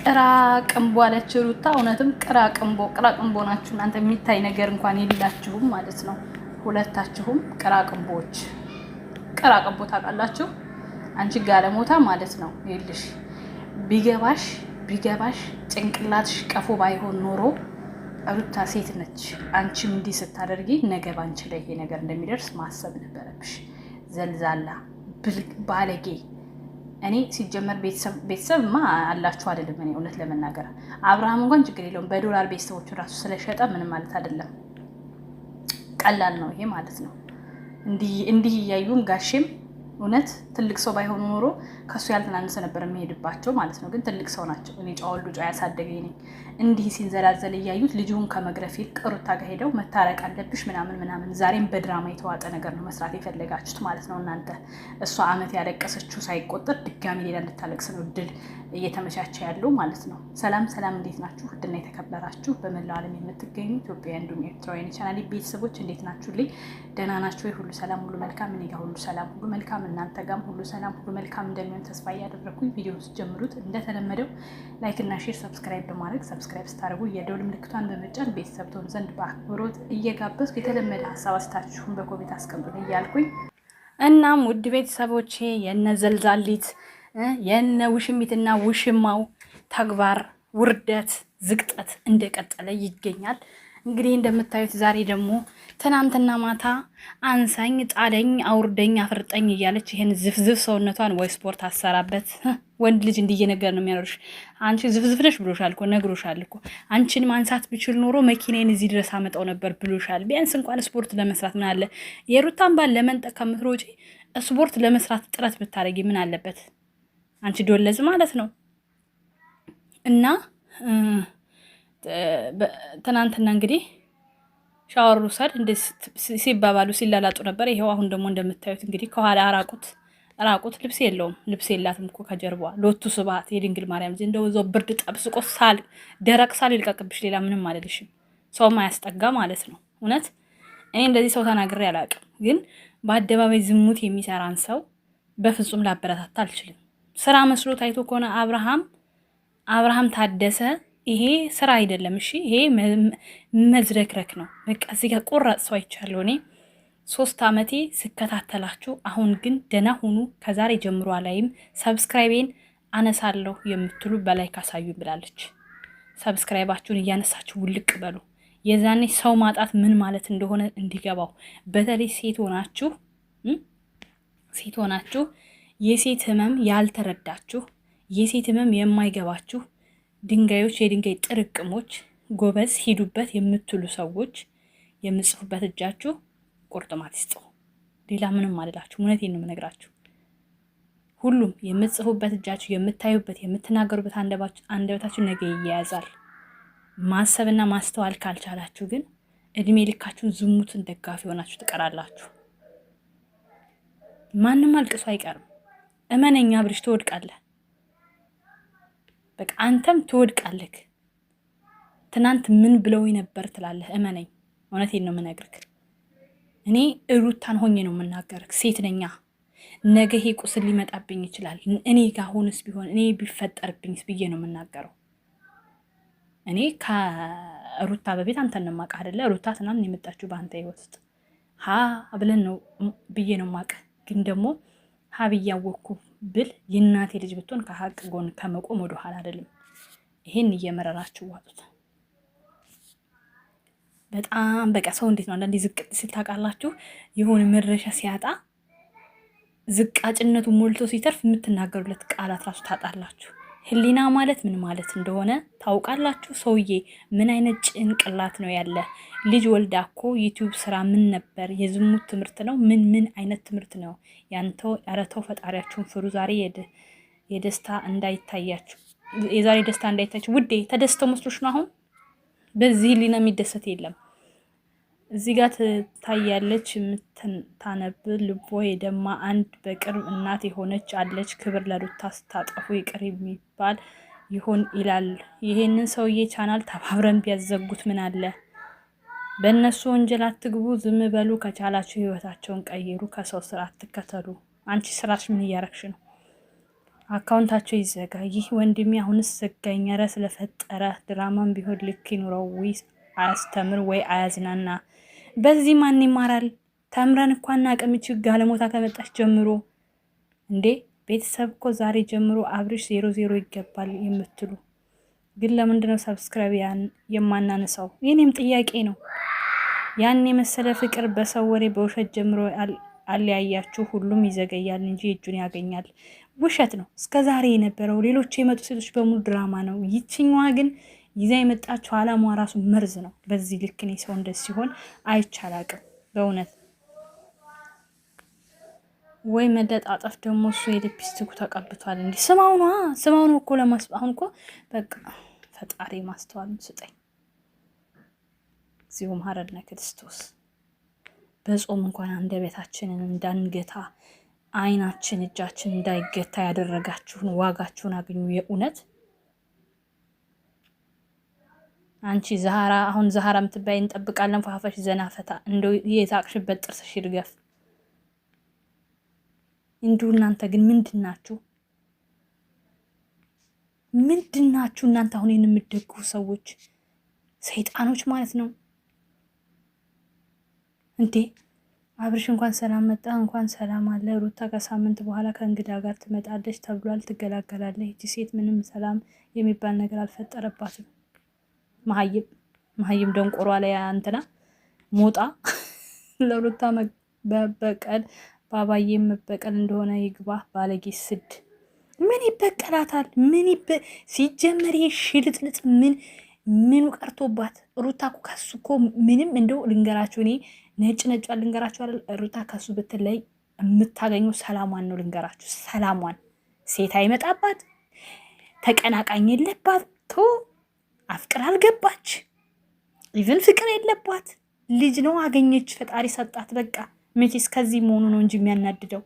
ቅራቅንቦ አለች ሩታ። እውነትም ቅራቅንቦ ናችሁ እናንተ። የሚታይ ነገር እንኳን የላችሁም ማለት ነው። ሁለታችሁም ቅራቅንቦች። ቅራቅንቦ ታውቃላችሁ? አንቺ ጋለሞታ ማለት ነው። ይልሽ ቢገባሽ ጭንቅላትሽ ቀፎ ባይሆን ኖሮ ሩታ ሴት ነች። አንቺም እንዲህ ስታደርጊ ነገ ባንቺ ላይ ይሄ ነገር እንደሚደርስ ማሰብ ነበረብሽ። ዘልዛላ ባለጌ። እኔ ሲጀመር ቤተሰብማ አላችሁ አይደለም። እኔ እውነት ለመናገር አብርሃም እንኳን ችግር የለውም በዶላር ቤተሰቦቹ ራሱ ስለሸጠ ምንም ማለት አይደለም። ቀላል ነው ይሄ ማለት ነው። እንዲህ እያዩም ጋሼም እውነት ትልቅ ሰው ባይሆኑ ኖሮ ከሱ ያልተናነሰ ነበር የሚሄድባቸው ማለት ነው። ግን ትልቅ ሰው ናቸው። እኔ ጨዋወልዱ ጨዋ ያሳደገኝ ነኝ። እንዲህ ሲንዘላዘል እያዩት ልጅውን ከመግረፍ ይልቅ ሩታ ጋር ሄደው መታረቅ አለብሽ ምናምን ዛሬም በድራማ የተዋጠ ነገር ነው መስራት የፈለጋችሁት ማለት ነው እናንተ። እሷ አመት ያለቀሰችው ሳይቆጠር ድጋሚ ሌላ እንድታለቅስ ነው ድል እየተመቻቸ ያለው ማለት ነው። ሰላም፣ እንዴት ናችሁ? ውድና የተከበራችሁ በመላው ዓለም የምትገኙ ኢትዮጵያውያን እንዲሁም ኤርትራውያን ቻናሌ ቤተሰቦች እንዴት ናችሁልኝ? ደህና ናችሁ ወይ? ሁሉ ሰላም ሁሉ መልካም። እኔ ጋር ሁሉ ሰላም ሁሉ መልካም፣ እናንተ ጋርም ሁሉ ሰላም ሁሉ መልካም እንደሚሆን ተስፋ እያደረኩኝ ቪዲዮ ጀምሩት እንደተለመደው ላይክ እና ሼር ሰብስክራይብ በማድረግ ሰብስክራይብ ስታደርጉ የደውል ምልክቷን በመጫን ቤተሰብ ትሆኑ ዘንድ በአክብሮት እየጋበዝኩ የተለመደ ሀሳብ አስተያየታችሁን በኮሜንት አስቀምጡ እያልኩኝ እናም ውድ ቤተሰቦቼ የነ ዘልዛሊት የነ ውሽሚትና ውሽማው ተግባር ውርደት ዝቅጠት እንደቀጠለ ይገኛል። እንግዲህ እንደምታዩት ዛሬ ደግሞ ትናንትና ማታ አንሳኝ ጣለኝ አውርደኝ አፍርጠኝ እያለች ይሄን ዝፍዝፍ ሰውነቷን ወይ ስፖርት አሰራበት። ወንድ ልጅ እንዲየነገር ነው የሚያኖርሽ። አንቺ ዝፍዝፍ ነሽ ብሎሻል እኮ ነግሮሻል እኮ። አንቺን ማንሳት ብችል ኖሮ መኪናዬን እዚህ ድረስ አመጣው ነበር ብሎሻል። ቢያንስ እንኳን ስፖርት ለመስራት ምን አለ የሩታን ባል ለመንጠቅ ከምትሮጪ ስፖርት ለመስራት ጥረት ብታረጊ ምን አለበት? አንቺ ዶለዝ ማለት ነው። እና ትናንትና እንግዲህ ሻወር ውሰድ እንደ ሲባባሉ ሲላላጡ ነበር። ይሄው አሁን ደግሞ እንደምታዩት እንግዲህ ከኋላ ራቁት ልብስ የለውም። ልብስ የላትም እኮ ከጀርባዋ ሎቱ ስብሐት የድንግል ማርያም እንጂ እንደው እዛው ብርድ ጠብስቆ ደረቅ ሳል ይልቀቅብሽ። ሌላ ምንም አይደልሽም። ሰው ማያስጠጋ ማለት ነው። እውነት እኔ እንደዚህ ሰው ተናግሬ አላውቅም፣ ግን በአደባባይ ዝሙት የሚሰራን ሰው በፍጹም ላበረታታ አልችልም። ስራ መስሎ ታይቶ ከሆነ አብርሃም ታደሰ ይሄ ስራ አይደለም። እሺ ይሄ መዝረክረክ ነው። በቃ እዚህ ጋር ቆራጥ ሰው አይቻለሁ እኔ 3 ዓመቴ ስከታተላችሁ። አሁን ግን ደህና ሁኑ። ከዛሬ ጀምሮ ላይም ሰብስክራይቤን አነሳለሁ የምትሉ በላይ ካሳዩ ብላለች። ሰብስክራይባችሁን እያነሳችሁ ውልቅ በሉ። የዛኔ ሰው ማጣት ምን ማለት እንደሆነ እንዲገባው። በተለይ ሴት ሆናችሁ የሴት ህመም ያልተረዳችሁ፣ የሴት ህመም የማይገባችሁ ድንጋዮች፣ የድንጋይ ጥርቅሞች፣ ጎበዝ ሂዱበት የምትሉ ሰዎች የምጽፉበት እጃችሁ ቁርጥማት ይስጠው። ሌላ ምንም አልላችሁ። እውነቴን ነው የምነግራችሁ። ሁሉም የምጽፉበት እጃችሁ፣ የምታዩበት የምትናገሩበት አንደበታችሁ ነገ ይያያዛል። ማሰብና ማስተዋል ካልቻላችሁ ግን እድሜ ልካችሁን ዝሙትን ደጋፊ ሆናችሁ ትቀራላችሁ። ማንም አልቅሶ አይቀርም። እመነኛ ብርሽ ትወድቃለህ። በቃ አንተም ትወድቃለህ። ትናንት ምን ብለው ነበር ትላለህ። እመነኝ፣ እውነቴን ነው የምነግርህ። እኔ ሩታን ሆኜ ነው የምናገርህ። ሴት ነኛ። ነገ ይሄ ቁስል ሊመጣብኝ ይችላል። እኔ ጋር ሆነስ ቢሆን እኔ ቢፈጠርብኝስ ብዬ ነው የምናገረው። እኔ ከሩታ በፊት አንተን ነው የማውቅህ አይደለ? ሩታ ትናንት የመጣችሁ በአንተ ህይወት ውስጥ ብለን ነው ብዬ ነው የማውቅህ። ግን ደግሞ ብዬ አወቅኩ ብል የእናቴ ልጅ ብትሆን ከሀቅ ጎን ከመቆም ወደ ኋላ አይደለም። ይሄን እየመረራችሁ ዋጡት። በጣም በቃ ሰው እንዴት ነው አንዳንዴ ዝቅ ሲል ታውቃላችሁ? የሆነ መድረሻ ሲያጣ ዝቃጭነቱ ሞልቶ ሲተርፍ የምትናገሩለት ቃላት ራሱ ታጣላችሁ። ህሊና ማለት ምን ማለት እንደሆነ ታውቃላችሁ? ሰውዬ ምን አይነት ጭንቅላት ነው ያለ? ልጅ ወልዳ እኮ ዩቲዩብ ስራ ምን ነበር? የዝሙት ትምህርት ነው? ምን አይነት ትምህርት ነው ያንተው? ኧረ ተው ፈጣሪያችሁን ፍሩ። ዛሬ የደስታ እንዳይታያችሁ፣ የዛሬ ደስታ እንዳይታያችሁ። ውዴ ተደስተው መስሎሽ ነው? አሁን በዚህ ህሊና የሚደሰት የለም። እዚህ ጋር ትታያለች የምታነብ ልቦ የደማ አንድ በቅርብ እናት የሆነች አለች። ክብር ለሩታ ስታጠፉ ይቅር የሚባል ይሆን ይላል። ይሄንን ሰውዬ ቻናል ተባብረን ቢያዘጉት ምን አለ? በእነሱ ወንጀል አትግቡ፣ ዝም በሉ። ከቻላችሁ ህይወታቸውን ቀይሩ፣ ከሰው ስራ አትከተሉ። አንቺ ስራሽ ምን እያረግሽ ነው? አካውንታቸው ይዘጋ። ይህ ወንድሜ አሁንስ ዘጋኝ። ኧረ ስለፈጠረ ድራማም ቢሆን ልክ ይኑረው። ወይ አያስተምር ወይ አያዝናና። በዚህ ማን ይማራል? ተምረን እኮ አናውቅም። ጋለሞታ ከመጣች ጀምሮ እንዴ ቤተሰብ እኮ ዛሬ ጀምሮ አብርሽ 00 ይገባል የምትሉ ግን ለምንድነው ሰብስክራይብ የማናነሳው? የኔም ጥያቄ ነው። ያን የመሰለ ፍቅር በሰው ወሬ በውሸት ጀምሮ አለያያችሁ። ሁሉም ይዘገያል እንጂ እጁን ያገኛል። ውሸት ነው እስከ ዛሬ የነበረው። ሌሎች የመጡ ሴቶች በሙሉ ድራማ ነው። ይችኛዋ ግን ይዛ የመጣችው አላማዋ ራሱ መርዝ ነው። በዚህ ልክ እኔ ሰው እንደዚህ ሲሆን አይቻላቅም በእውነት። ወይ መለጣጠፍ ደግሞ እሱ የሊፕስቲኩ ተቀብቷል። እንዲህ ስማውኑ እኮ አሁን እኮ በቃ ፈጣሪ ማስተዋል ስጠኝ። እዚሁ መሐረነ ክርስቶስ በጾም እንኳን አንደበታችንን እንዳንገታ አይናችን እጃችን እንዳይገታ ያደረጋችሁን ዋጋችሁን አግኙ። የእውነት አንቺ ዛሃራ አሁን ዛሃራ የምትባይ እንጠብቃለን። ፋፋሽ ዘናፈታ እንደው የታቅሽበት ጥርስሽ ይርገፍ። እንዲሁ እናንተ ግን ምንድናችሁ? እናንተ አሁን የምትደግፉ ሰዎች ሰይጣኖች ማለት ነው እንዴ? አብርሽ እንኳን ሰላም መጣ፣ እንኳን ሰላም አለ። ሩታ ከሳምንት በኋላ ከእንግዳ ጋር ትመጣለች ተብሏል። ትገላገላለች። እቺ ሴት ምንም ሰላም የሚባል ነገር አልፈጠረባትም። መሀይም ደንቆሯ ላይ አንተና ሞጣ ለሩታ በበቀል ባባዬ መበቀል እንደሆነ ይግባ። ባለጌ ስድ ምን ይበቀላታል? ሲጀመር ይሄ ሽልጥልጥ ምኑ ቀርቶባት? ሩታ እኮ ከሱ እኮ ምንም እንደው ልንገራችሁ፣ እኔ ነጭ ልንገራችሁ አይደል? ሩታ ከሱ ብትለይ የምታገኘው ሰላሟን ነው። ልንገራችሁ ሰላሟን። ሴት አይመጣባት፣ ተቀናቃኝ የለባት፣ አፍቅር አልገባች፣ ኢቭን ፍቅር የለባት። ልጅ ነው አገኘች፣ ፈጣሪ ሰጣት። በቃ መቼስ ከዚህ መሆኑ ነው እንጂ የሚያናድደው።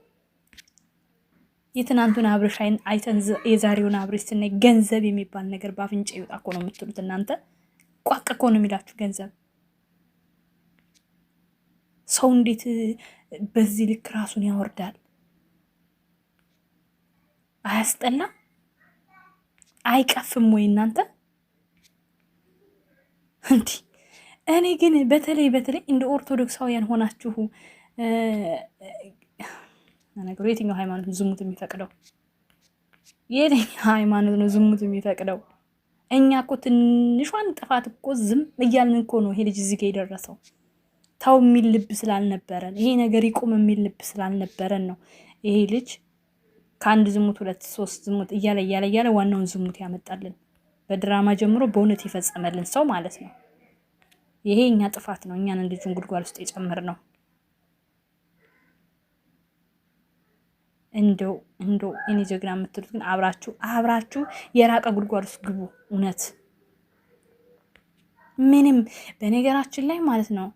የትናንቱን አብርሽ አይተን የዛሬውን አብርሽ ስናይ ገንዘብ የሚባል ነገር በአፍንጫ ይወጣ እኮ ነው የምትሉት እናንተ። ቋቅ እኮ ነው የሚላችሁ ገንዘብ። ሰው እንዴት በዚህ ልክ ራሱን ያወርዳል? አያስጠላ? አይቀፍም ወይ እናንተ? እንዲህ እኔ ግን በተለይ እንደ ኦርቶዶክሳውያን ሆናችሁ ነገሩ የትኛው ሃይማኖት ነው ዝሙት የሚፈቅደው? የትኛው ሃይማኖት ነው ዝሙት የሚፈቅደው? እኛ እኮ ትንሿን ጥፋት እኮ ዝም እያልን እኮ ነው ይሄ ልጅ እዚህ ጋር የደረሰው። ታው የሚል ልብ ስላልነበረን፣ ይሄ ነገር ይቁም የሚል ልብ ስላልነበረን ነው ይሄ ልጅ ከአንድ ዝሙት 2 3 ዝሙት እያለ ዋናውን ዝሙት ያመጣልን። በድራማ ጀምሮ በእውነት የፈጸመልን ሰው ማለት ነው። ይሄ እኛ ጥፋት ነው። እኛን ልጁን ጉድጓድ ውስጥ የጨመርነው። እንደው እኔ ጀግና የምትሉት ግን አብራችሁ የራቀ ጉድጓድ ውስጥ ግቡ። እውነት ምንም በነገራችን ላይ ማለት ነው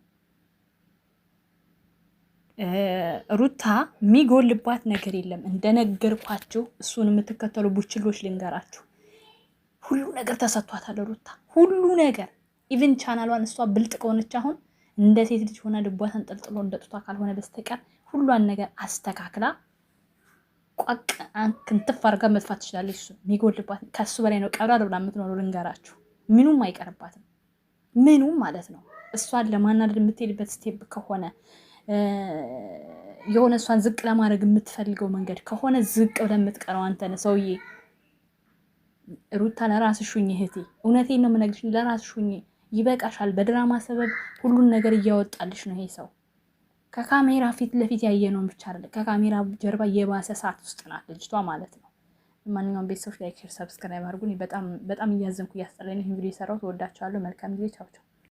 ሩታ የሚጎልባት ነገር የለም። እንደነገርኳችሁ እሱን የምትከተሉ ቡችሎች ልንገራችሁ፣ ሁሉ ነገር ተሰጥቷታል ሩታ፣ ሁሉ ነገር። ኢቭን ቻናሏን እሷ ብልጥ ከሆነች አሁን እንደ ሴት ልጅ ሆና ልቧ ተንጠልጥሎ እንደጡቷ ካልሆነ በስተቀር ሁሏን ነገር አስተካክላ ቋቅ ክንትፍ አድርጋ መጥፋት ትችላለች። እሱ የሚጎልባት ከሱ በላይ ነው። ቀብራ ብላ የምትኖረው ልንገራችሁ፣ ምኑም አይቀርባትም። ምኑም ማለት ነው። እሷን ለማናደድ የምትሄድበት ስቴፕ ከሆነ የሆነ እሷን ዝቅ ለማድረግ የምትፈልገው መንገድ ከሆነ ዝቅ ብለህ የምትቀረው አንተ ነህ ሰውዬ። ሩታ ለራስሽ ሁኚ እህቴ፣ እውነቴን ነው የምነግርሽ፣ ለራስሽ ሁኚ። ይበቃሻል። በድራማ ሰበብ ሁሉን ነገር እያወጣልሽ ነው ይሄ ሰው። ከካሜራ ፊት ለፊት ያየነውን ብቻ አይደለም፣ ከካሜራ ጀርባ የባሰ ሰዓት ውስጥ ናት ልጅቷ ማለት ነው። ማንኛውም ቤተሰቦች ላይክ፣ ሼር፣ ሰብስክራይብ አድርጉኝ። በጣም እያዘንኩ እያስጠላኝ ነው ይሄን ቪዲዮ የሰራሁት። ወዳችኋለሁ። መልካም ጊዜ። ቻው ቻው።